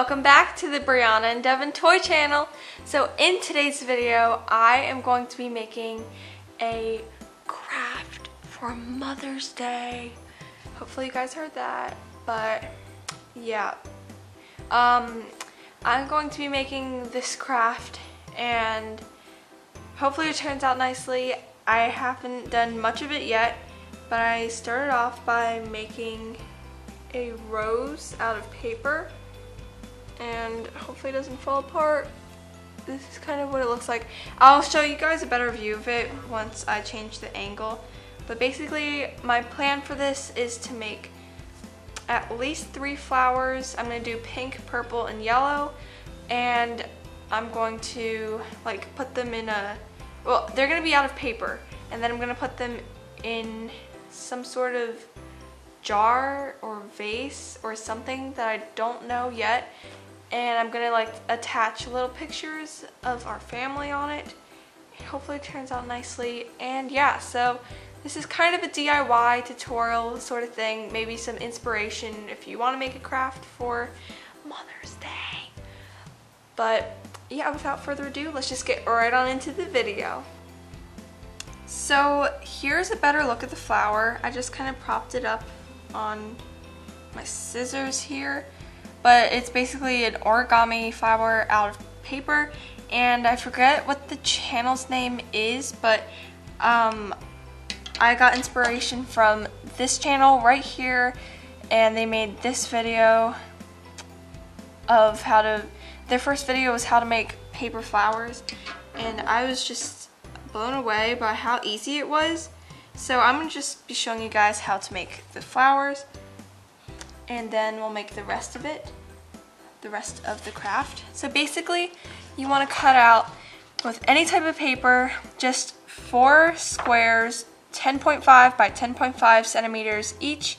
welcome back to the Brianna and Devin Toy Channel. So in today's video, I am going to be making a craft for Mother's Day. Hopefully you guys heard that, but yeah. I'm going to be making this craft and hopefully it turns out nicely. I haven't done much of it yet, but I started off by making a rose out of paper. And hopefully it doesn't fall apart. This is kind of what it looks like. I'll show you guys a better view of it once I change the angle. But basically, my plan for this is to make at least 3 flowers. I'm going to do pink, purple, and yellow. And I'm going to like put them in a, well, they're going to be out of paper. And then I'm going to put them in some sort of jar or vase or something that I don't know yet. And I'm gonna like attach little pictures of our family on it. Hopefully it turns out nicely. And yeah, so this is kind of a DIY tutorial sort of thing, maybe some inspiration if you want to make a craft for Mother's Day. But yeah, without further ado, let's just get right on into the video. So here's a better look at the flower. I just kind of propped it up on my scissors here. But it's basically an origami flower out of paper, and I forget what the channel's name is, but I got inspiration from this channel right here, and they made this video of how to, their first video was how to make paper flowers, and I was just blown away by how easy it was. So I'm going to just be showing you guys how to make the flowers, and then we'll make the rest of it, the rest of the craft. So basically, you want to cut out with any type of paper, just 4 squares, 10.5 by 10.5 centimeters each.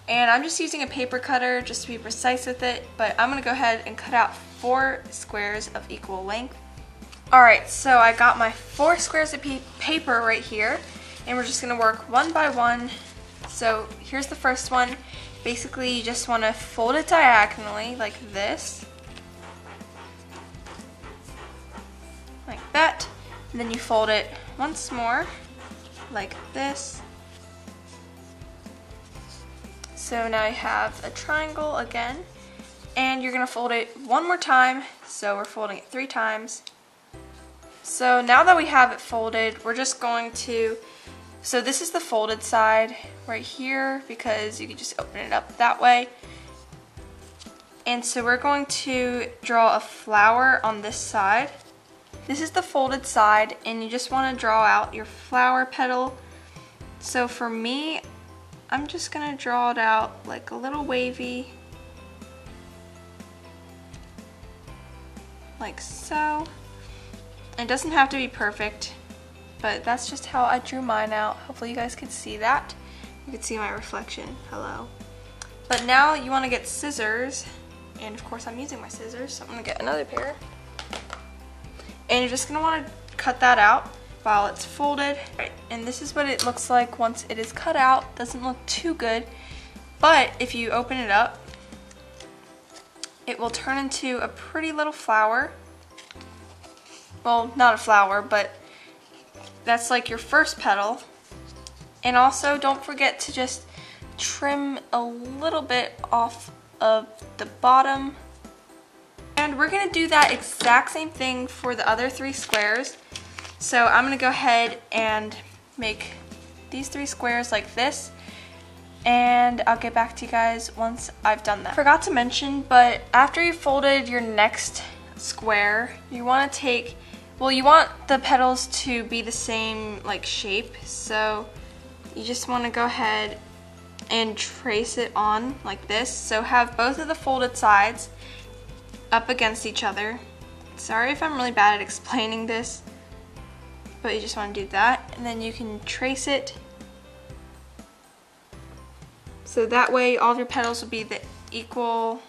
And I'm just using a paper cutter just to be precise with it, but I'm going to go ahead and cut out 4 squares of equal length. Alright, so I got my 4 squares of paper right here, and we're just going to work one by one. So here's the first one. Basically, you just want to fold it diagonally like this, like that, and then you fold it once more like this. So now you have a triangle again, and you're going to fold it one more time, so we're folding it 3 times. So now that we have it folded, we're just going to, so this is the folded side right here because you can just open it up that way. And so we're going to draw a flower on this side. This is the folded side, and you just want to draw out your flower petal. So for me, I'm just going to draw it out like a little wavy, like so. It doesn't have to be perfect, but that's just how I drew mine out. Hopefully you guys can see that. You can see my reflection. Hello. But now you want to get scissors, and of course I'm using my scissors, so I'm going to get another pair. And you're just going to want to cut that out while it's folded. And this is what it looks like once it is cut out. Doesn't look too good, but if you open it up, it will turn into a pretty little flower. Well, not a flower, but that's like your first petal. And also don't forget to just trim a little bit off of the bottom. And we're going to do that exact same thing for the other 3 squares. So I'm going to go ahead and make these 3 squares like this, and I'll get back to you guys once I've done that. Forgot to mention, but after you folded your next square, you want to take, well, you want the petals to be the same like shape, so you just want to go ahead and trace it on like this. So have both of the folded sides up against each other. Sorry if I'm really bad at explaining this, but you just want to do that, and then you can trace it so that way all of your petals will be the equal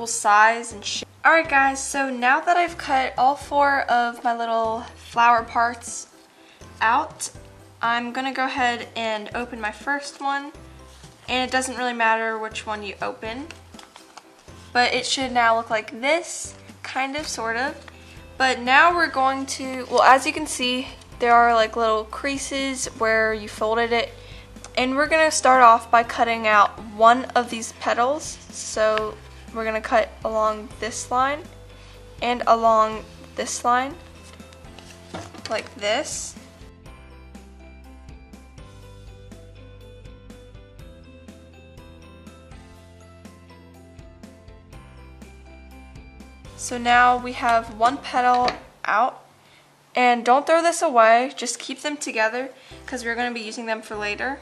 size and shape. Alright guys, so now that I've cut all 4 of my little flower parts out, I'm gonna go ahead and open my first one, and it doesn't really matter which one you open. but it should now look like this, kind of, sort of. But now we're going to, well, as you can see, there are like little creases where you folded it. And we're gonna start off by cutting out one of these petals. So we're gonna cut along this line and along this line, like this. So now we have one petal out, and don't throw this away, just keep them together because we're going to be using them for later.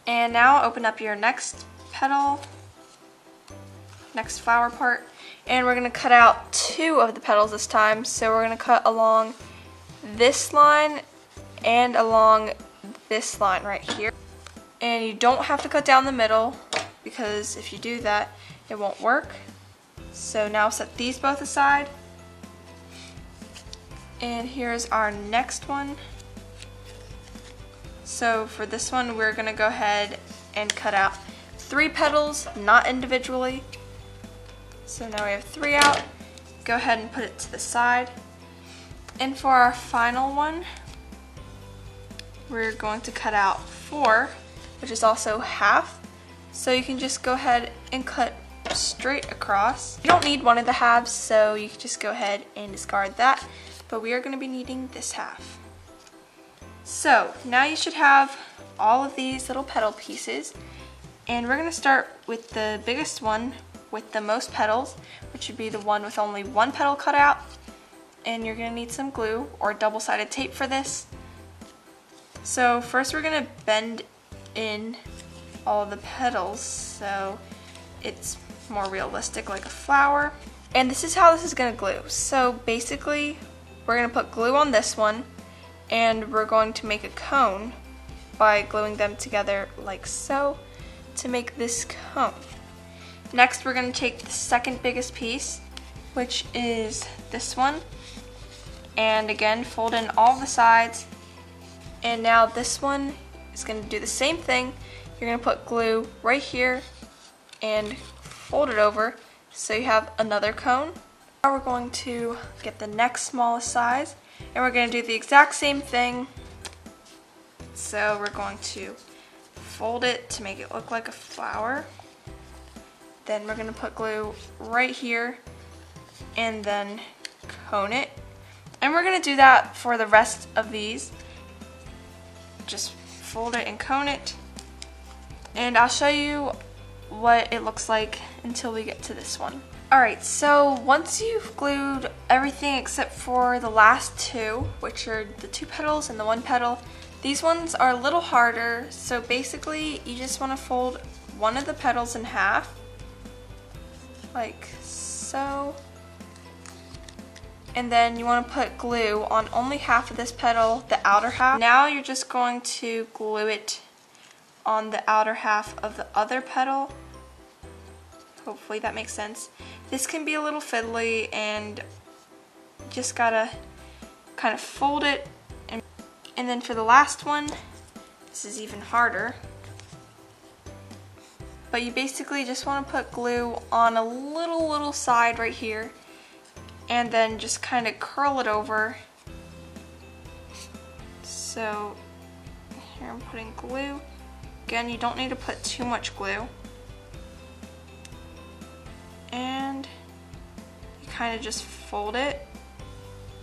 And now open up your next petal, next flower part, and we're going to cut out two of the petals this time. So we're going to cut along this line and along this line right here. And you don't have to cut down the middle because if you do that, it won't work. So now set these both aside. And here's our next one. So for this one, we're gonna go ahead and cut out 3 petals, not individually. So now we have 3 out. Go ahead and put it to the side. And for our final one, we're going to cut out 4, which is also half. So you can just go ahead and cut straight across. You don't need one of the halves, so you can just go ahead and discard that, but we are going to be needing this half. So now you should have all of these little petal pieces, and we're going to start with the biggest one with the most petals, which would be the one with only 1 petal cut out. And you're going to need some glue or double-sided tape for this. So first we're going to bend in all of the petals so it's more realistic, like a flower. And this is how this is going to glue. So basically we're going to put glue on this one, and we're going to make a cone by gluing them together like so to make this cone. Next we're going to take the second biggest piece, which is this one, and again fold in all the sides. And now this one is going to do the same thing. You're going to put glue right here and fold it over so you have another cone. Now we're going to get the next smallest size, and we're going to do the exact same thing. So we're going to fold it to make it look like a flower. Then we're going to put glue right here and then cone it. And we're going to do that for the rest of these. Just fold it and cone it. And I'll show you what it looks like until we get to this one. Alright, so once you've glued everything except for the last 2, which are the 2 petals and the 1 petal, these ones are a little harder. So basically you just want to fold one of the petals in half, like so. And then you want to put glue on only half of this petal, the outer half. Now you're just going to glue it on the outer half of the other petal. Hopefully that makes sense. This can be a little fiddly, and just gotta kind of fold it. And then for the last one, this is even harder. But you basically just want to put glue on a little side right here, and then just kind of curl it over. So here I'm putting glue. Again, you don't need to put too much glue. And you kind of just fold it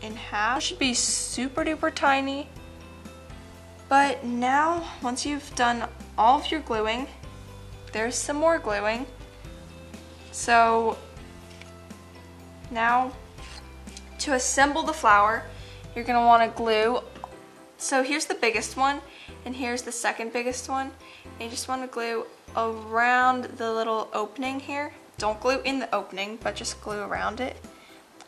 in half. It should be super duper tiny. But now, once you've done all of your gluing, there's some more gluing. So now to assemble the flower, you're going to want to glue. So here's the biggest one, and here's the second biggest one. And you just want to glue around the little opening here. Don't glue in the opening, but just glue around it.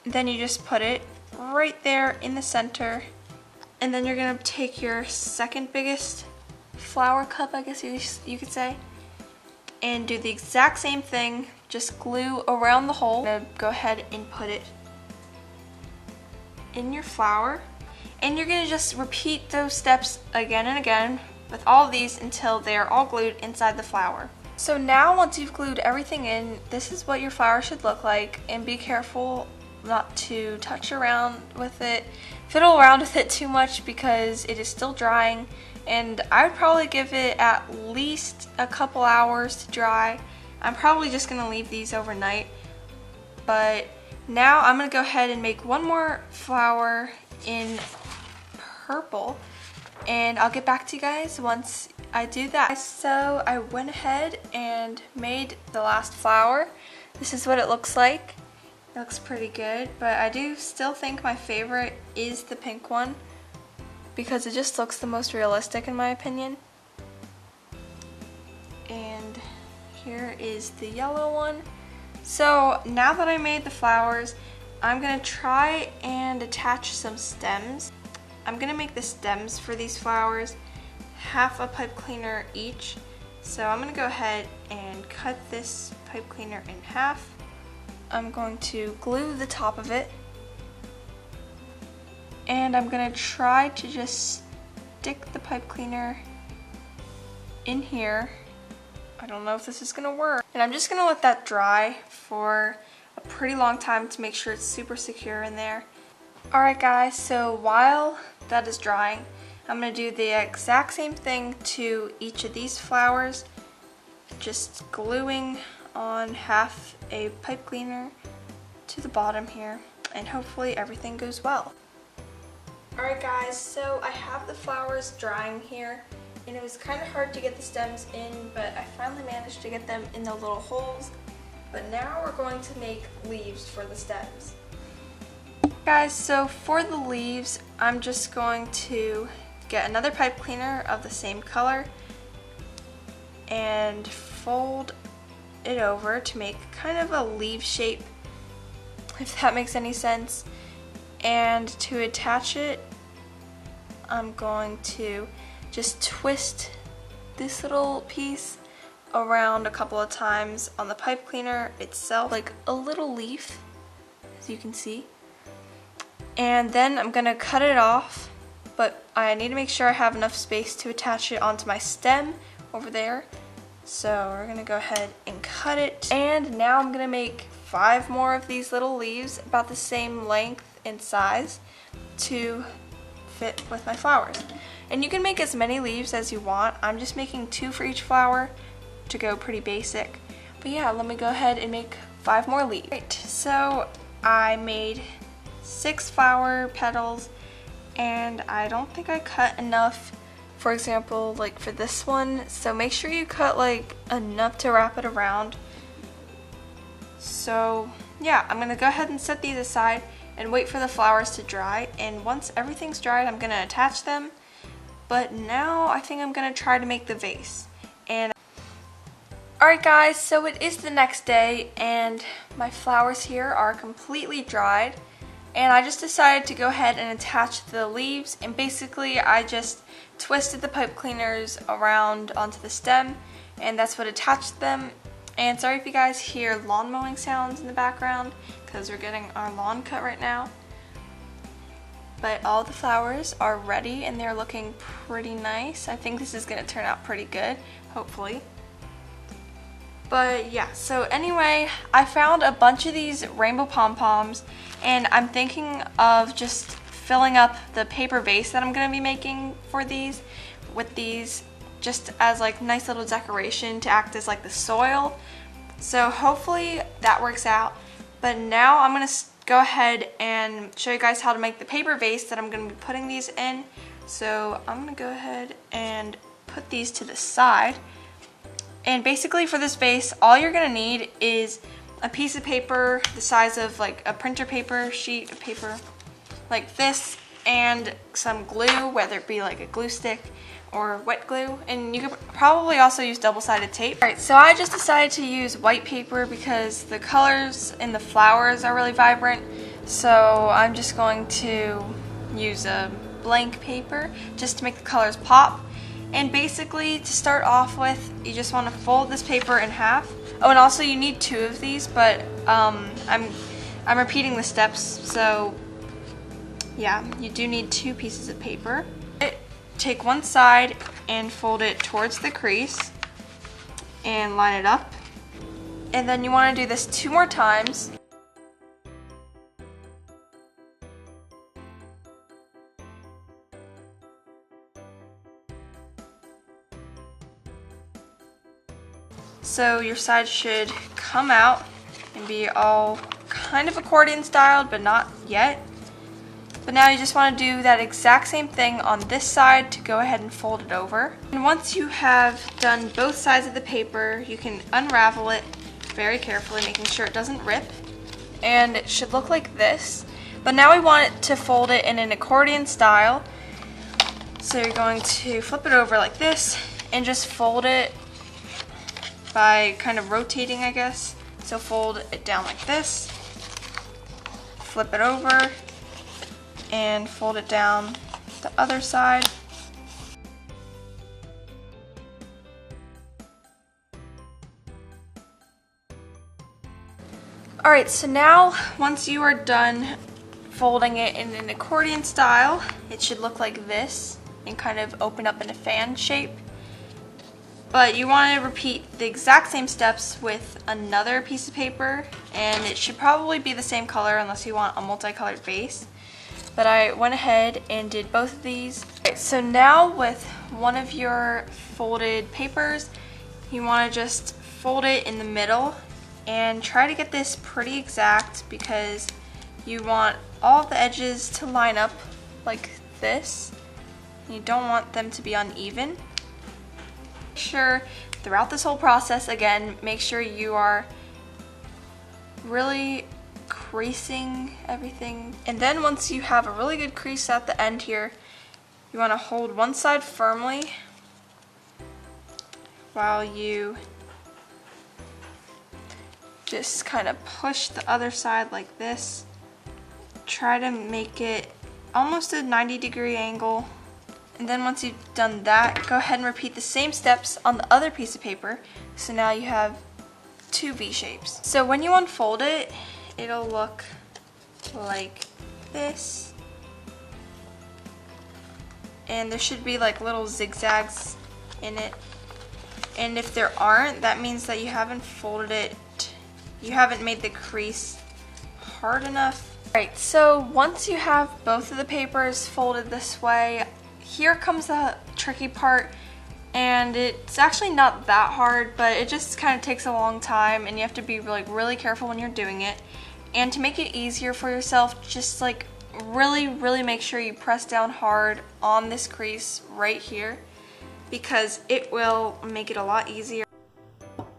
And then you just put it right there in the center. And then you're going to take your second biggest flower cup, I guess you could say, and do the exact same thing. Just glue around the hole. I'm going to go ahead and put it in your flower. And you're going to just repeat those steps again and again with all of these until they're all glued inside the flower. So now once you've glued everything in, this is what your flower should look like, and be careful not to touch around with it, fiddle around with it too much because it is still drying, and I would probably give it at least a couple hours to dry. I'm probably just going to leave these overnight, but now I'm going to go ahead and make one more flower in purple, and I'll get back to you guys once I do that. So I went ahead and made the last flower. This is what it looks like. It looks pretty good, but I do still think my favorite is the pink one because it just looks the most realistic in my opinion. And here is the yellow one. So now that I made the flowers, I'm gonna try and attach some stems. I'm gonna make the stems for these flowers half a pipe cleaner each. So I'm gonna go ahead and cut this pipe cleaner in half. I'm going to glue the top of it, and I'm gonna try to just stick the pipe cleaner in here. I don't know if this is gonna work. And I'm just gonna let that dry for a pretty long time to make sure it's super secure in there. Alright guys, so while that is drying, I'm gonna do the exact same thing to each of these flowers, just gluing on half a pipe cleaner to the bottom here, and hopefully everything goes well. Alright guys, so I have the flowers drying here, and it was kind of hard to get the stems in, but I finally managed to get them in the little holes. But now we're going to make leaves for the stems. Guys, so for the leaves, I'm just going to get another pipe cleaner of the same color and fold it over to make kind of a leaf shape, if that makes any sense. And to attach it, I'm going to just twist this little piece around a couple of times on the pipe cleaner itself, like a little leaf, as you can see. And then I'm gonna cut it off, but I need to make sure I have enough space to attach it onto my stem over there. So we're gonna go ahead and cut it. And now I'm gonna make 5 more of these little leaves about the same length and size to fit with my flowers. And you can make as many leaves as you want. I'm just making 2 for each flower to go pretty basic. But yeah, let me go ahead and make 5 more leaves. Right, so I made 6 flower petals, and I don't think I cut enough, for example, like for this one. So make sure you cut like enough to wrap it around. So yeah, I'm gonna go ahead and set these aside and wait for the flowers to dry. And once everything's dried, I'm gonna attach them. But now I think I'm gonna try to make the vase. And alright guys, so it is the next day and my flowers here are completely dried. And I just decided to go ahead and attach the leaves, and basically I just twisted the pipe cleaners around onto the stem, and that's what attached them. And sorry if you guys hear lawn mowing sounds in the background, because we're getting our lawn cut right now. But all the flowers are ready and they're looking pretty nice. I think this is going to turn out pretty good, hopefully. But yeah, so anyway, I found a bunch of these rainbow pom-poms, and I'm thinking of just filling up the paper vase that I'm going to be making for these with these, just as like nice little decoration to act as like the soil. So hopefully that works out. But now I'm going to go ahead and show you guys how to make the paper vase that I'm going to be putting these in. So I'm going to go ahead and put these to the side. And basically for this vase, all you're gonna need is a piece of paper the size of like a printer paper sheet of paper like this, and some glue, whether it be like a glue stick or wet glue, and you could probably also use double-sided tape. Alright, so I just decided to use white paper because the colors in the flowers are really vibrant, so I'm just going to use a blank paper just to make the colors pop. And basically, to start off with, you just want to fold this paper in half. Oh, and also you need 2 of these, but I'm repeating the steps, so yeah, you do need 2 pieces of paper. Take one side and fold it towards the crease, and line it up. And then you want to do this 2 more times. So your side should come out and be all kind of accordion styled, but not yet. But now you just want to do that exact same thing on this side to go ahead and fold it over. And once you have done both sides of the paper, you can unravel it very carefully, making sure it doesn't rip. And it should look like this. But now we want it to fold it in an accordion style. So you're going to flip it over like this and just fold it by kind of rotating, I guess. So fold it down like this, flip it over, and fold it down the other side. Alright, so now once you are done folding it in an accordion style, it should look like this and kind of open up in a fan shape. But you want to repeat the exact same steps with another piece of paper, and it should probably be the same color unless you want a multicolored vase. But I went ahead and did both of these. Okay, so now with one of your folded papers, you want to just fold it in the middle and try to get this pretty exact because you want all the edges to line up like this. You don't want them to be uneven. Make sure throughout this whole process, again, make sure you are really creasing everything. And then once you have a really good crease at the end here, you want to hold one side firmly while you just kind of push the other side like this. Try to make it almost a 90-degree angle. And then once you've done that, go ahead and repeat the same steps on the other piece of paper. So now you have 2 V shapes. So when you unfold it, it'll look like this. And there should be like little zigzags in it. And if there aren't, that means that you haven't folded it, you haven't made the crease hard enough. Alright, so once you have both of the papers folded this way, here comes the tricky part, and it's actually not that hard, but it just kind of takes a long time and you have to be really careful when you're doing it. And to make it easier for yourself, just like really make sure you press down hard on this crease right here because it will make it a lot easier.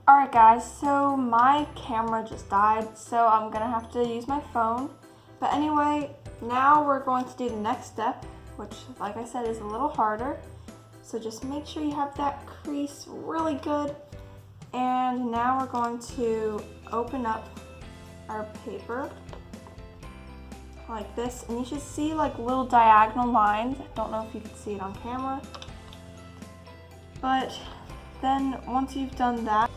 Alright guys, so my camera just died, so I'm gonna have to use my phone. But anyway, now we're going to do the next step, which, like I said, is a little harder. So just make sure you have that crease really good. And now we're going to open up our paper like this. And you should see like little diagonal lines. I don't know if you can see it on camera. But then once you've done that,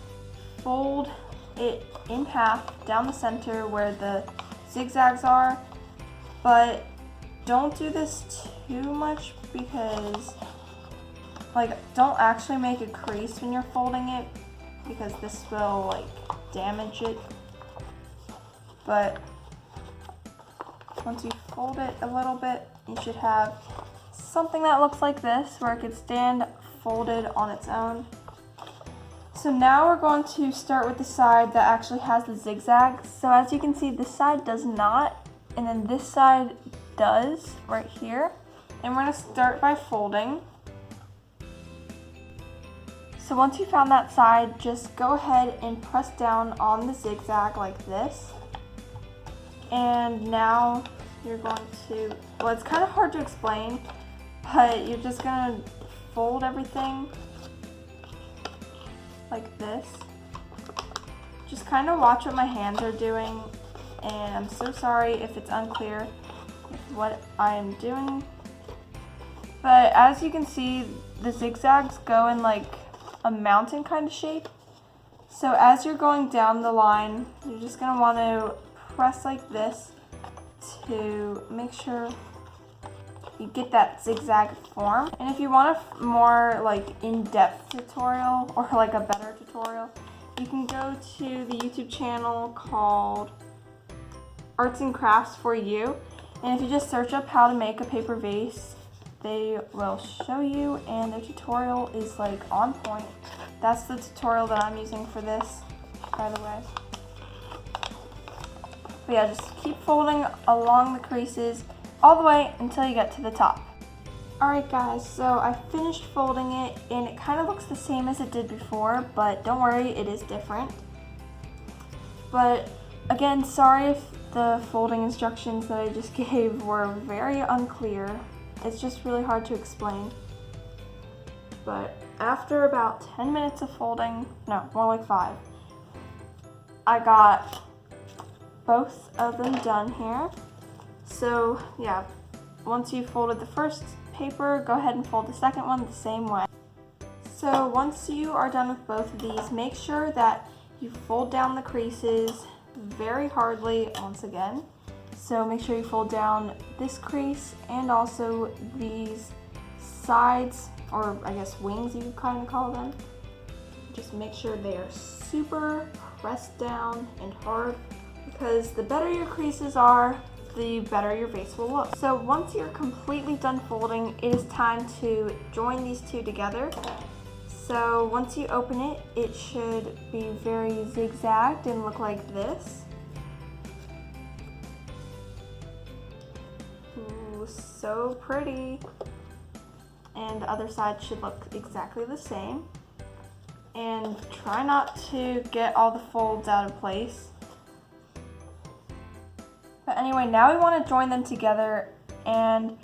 fold it in half down the center where the zigzags are. But don't do this too much because don't actually make a crease when you're folding it because this will damage it. But once you fold it a little bit, you should have something that looks like this where it could stand folded on its own. So now we're going to start with the side that actually has the zigzags. So as you can see, this side does not, and then this side does right here. And we're going to start by folding. So once you found that side, just go ahead and press down on the zigzag like this. And now you're going to, well, it's kind of hard to explain, but you're just going to fold everything like this. Just kind of watch what my hands are doing, and I'm so sorry if it's unclear with what I am doing. But as you can see, the zigzags go in like a mountain kind of shape. So as you're going down the line, you're just going to want to press like this to make sure you get that zigzag form. And if you want a more like in-depth tutorial or like a better tutorial, you can go to the YouTube channel called Arts and Crafts for You. And if you just search up how to make a paper vase, they will show you, and their tutorial is like on point. That's the tutorial that I'm using for this, by the way. But yeah, just keep folding along the creases all the way until you get to the top. Alright guys, so I finished folding it, and it kind of looks the same as it did before, but don't worry, it is different. But again, sorry if the folding instructions that I just gave were very unclear. It's just really hard to explain. But after about 10 minutes of folding, no, more like 5, I got both of them done here. So yeah, once you folded the first paper, go ahead and fold the second one the same way. So once you are done with both of these, make sure that you fold down the creases very hardly once again. So make sure you fold down this crease and also these sides, or I guess wings you kind of call them. Just make sure they are super pressed down and hard, because the better your creases are, the better your vase will look. So once you're completely done folding, it is time to join these two together. So once you open it, it should be very zigzagged and look like this. Ooh, so pretty. And the other side should look exactly the same. And try not to get all the folds out of place. But anyway, now we want to join them together, and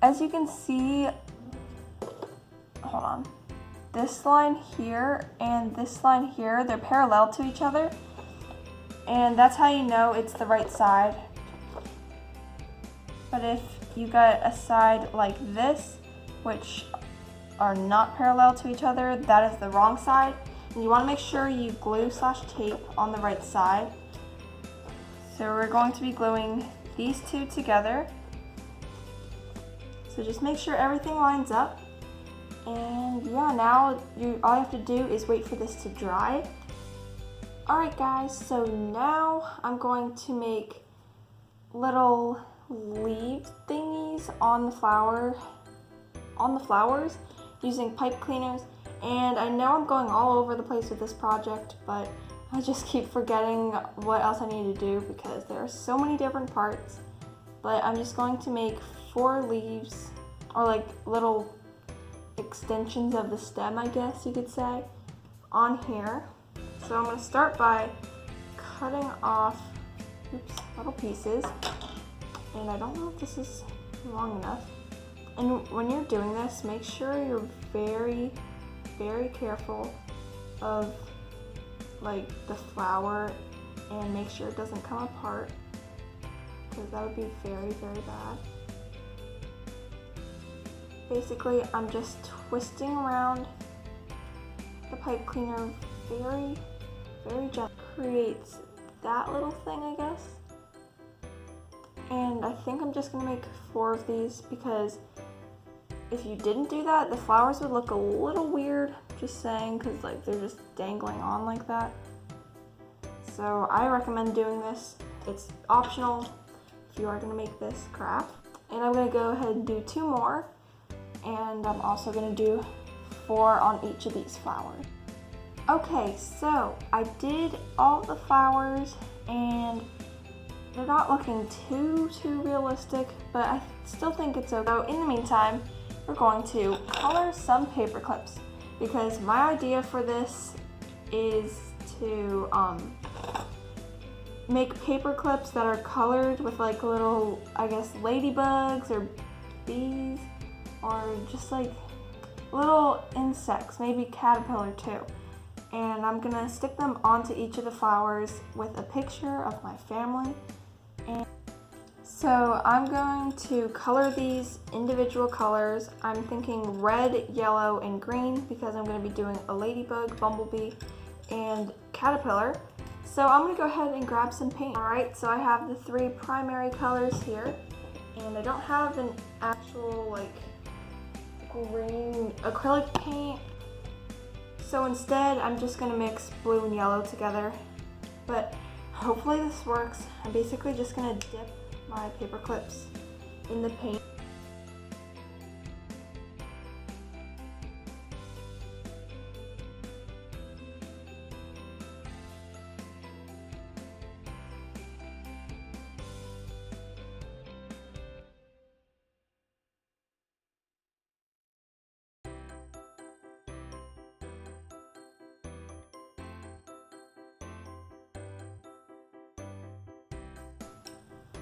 as you can see, hold on, this line here and this line here, they're parallel to each other, and that's how you know it's the right side. But if you got a side like this, which are not parallel to each other, that is the wrong side, and you want to make sure you glue/tape on the right side. So we're going to be gluing these two together. So just make sure everything lines up. And yeah, now all you have to do is wait for this to dry. Alright guys, so now I'm going to make little leaf thingies on the flowers using pipe cleaners. And I know I'm going all over the place with this project, but I just keep forgetting what else I need to do because there are so many different parts. But I'm just going to make 4 leaves, or like little extensions of the stem, I guess you could say, on here. So I'm going to start by cutting off little pieces. And I don't know if this is long enough. And when you're doing this, make sure you're very, very careful of like the flower, and make sure it doesn't come apart, because that would be very, very bad. Basically, I'm just twisting around the pipe cleaner very, very gently. Creates that little thing, I guess. And I think I'm just gonna make 4 of these, because if you didn't do that, the flowers would look a little weird, just saying, because like they're just dangling on like that. So I recommend doing this. It's optional if you are going to make this craft. And I'm going to go ahead and do 2 more, and I'm also going to do 4 on each of these flowers. Okay, so I did all the flowers, and they're not looking too realistic, but I still think it's okay. So in the meantime, we're going to color some paper clips, because my idea for this is to make paper clips that are colored with like little, I guess, ladybugs or bees, or just like little insects, maybe caterpillar too. And I'm gonna stick them onto each of the flowers with a picture of my family. And so I'm going to color these individual colors. I'm thinking red, yellow, and green, because I'm going to be doing a ladybug, bumblebee, and caterpillar. So I'm going to go ahead and grab some paint. Alright, so I have the 3 primary colors here, and I don't have an actual actual like green acrylic paint. So instead, I'm just gonna mix blue and yellow together. But hopefully this works. I'm basically just gonna dip my paper clips in the paint.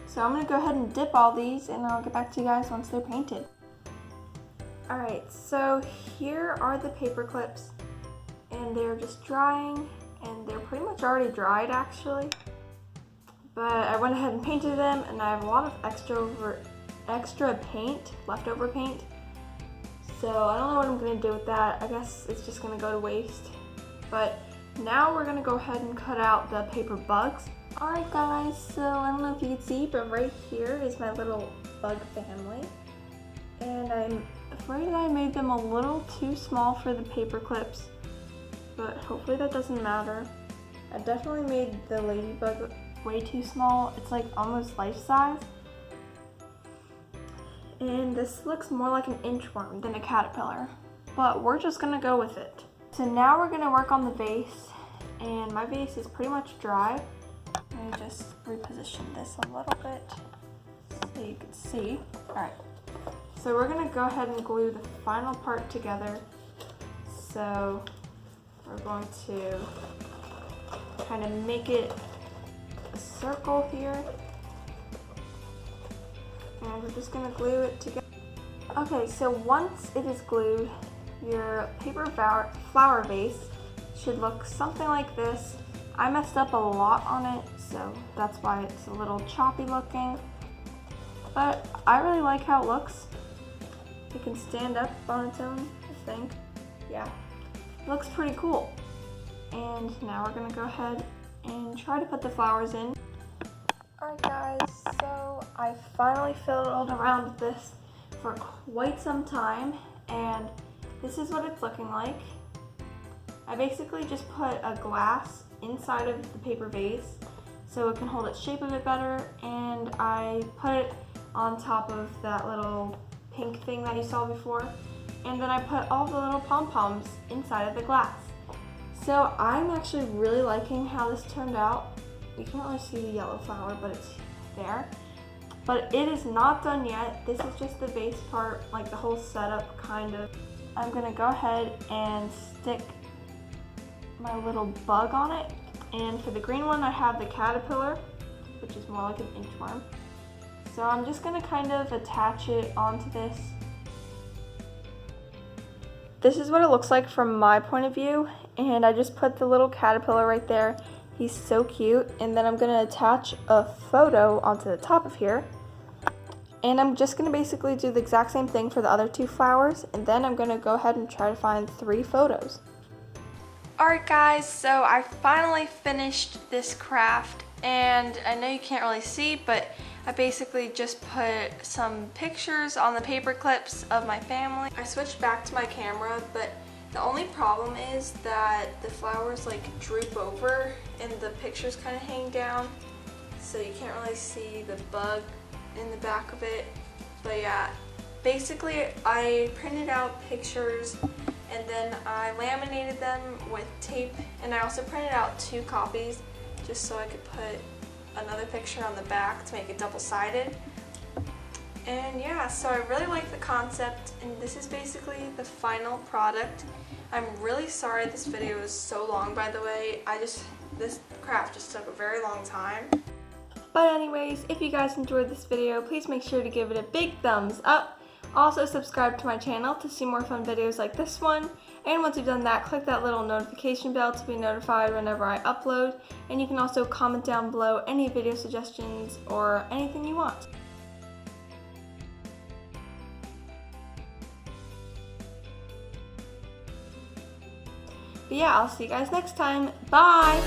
So I'm gonna go ahead and dip all these and I'll get back to you guys once they're painted. Alright, so here are the paper clips and they're just drying and they're pretty much already dried actually. But I went ahead and painted them and I have a lot of extra paint, leftover paint. So I don't know what I'm gonna do with that. I guess it's just gonna go to waste. But now we're gonna go ahead and cut out the paper bugs. Alright guys, so I don't know if you can see, but right here is my little bug family. And I'm afraid I made them a little too small for the paper clips, but hopefully that doesn't matter. I definitely made the ladybug way too small. It's like almost life size. And this looks more like an inchworm than a caterpillar, but we're just gonna go with it. So now we're gonna work on the vase, and my vase is pretty much dry. Let me just reposition this a little bit so you can see. Alright, so we're going to go ahead and glue the final part together. So we're going to kind of make it a circle here. And we're just going to glue it together. Okay, so once it is glued, your paper flower vase should look something like this. I messed up a lot on it, so that's why it's a little choppy looking. But I really like how it looks. It can stand up on its own, I think. Yeah, it looks pretty cool. And now we're gonna go ahead and try to put the flowers in. Alright guys, so I finally fiddled around with this for quite some time, and this is what it's looking like. I basically just put a glass inside of the paper vase so it can hold its shape a bit better, and I put it on top of that little pink thing that you saw before, and then I put all the little pom-poms inside of the glass. So I'm actually really liking how this turned out. You can't really see the yellow flower, but it's there. But it is not done yet. This is just the base part, like the whole setup kind of. I'm gonna go ahead and stick my little bug on it, and for the green one I have the caterpillar, which is more like an inchworm. So I'm just going to kind of attach it onto this. This is what it looks like from my point of view, and I just put the little caterpillar right there. He's so cute. And then I'm going to attach a photo onto the top of here, and I'm just going to basically do the exact same thing for the other two flowers, and then I'm going to go ahead and try to find 3 photos. Alright guys, so I finally finished this craft, and I know you can't really see, but I basically just put some pictures on the paper clips of my family. I switched back to my camera, but the only problem is that the flowers like droop over and the pictures kind of hang down, so you can't really see the bug in the back of it. But yeah, basically I printed out pictures and then I laminated them with tape, and I also printed out 2 copies just so I could put another picture on the back to make it double-sided. And yeah, so I really like the concept, and this is basically the final product. I'm really sorry this video is so long, by the way. This craft just took a very long time. But anyways, if you guys enjoyed this video, please make sure to give it a big thumbs up. Also subscribe to my channel to see more fun videos like this one, and once you've done that, click that little notification bell to be notified whenever I upload, and you can also comment down below any video suggestions or anything you want. But yeah, I'll see you guys next time. Bye!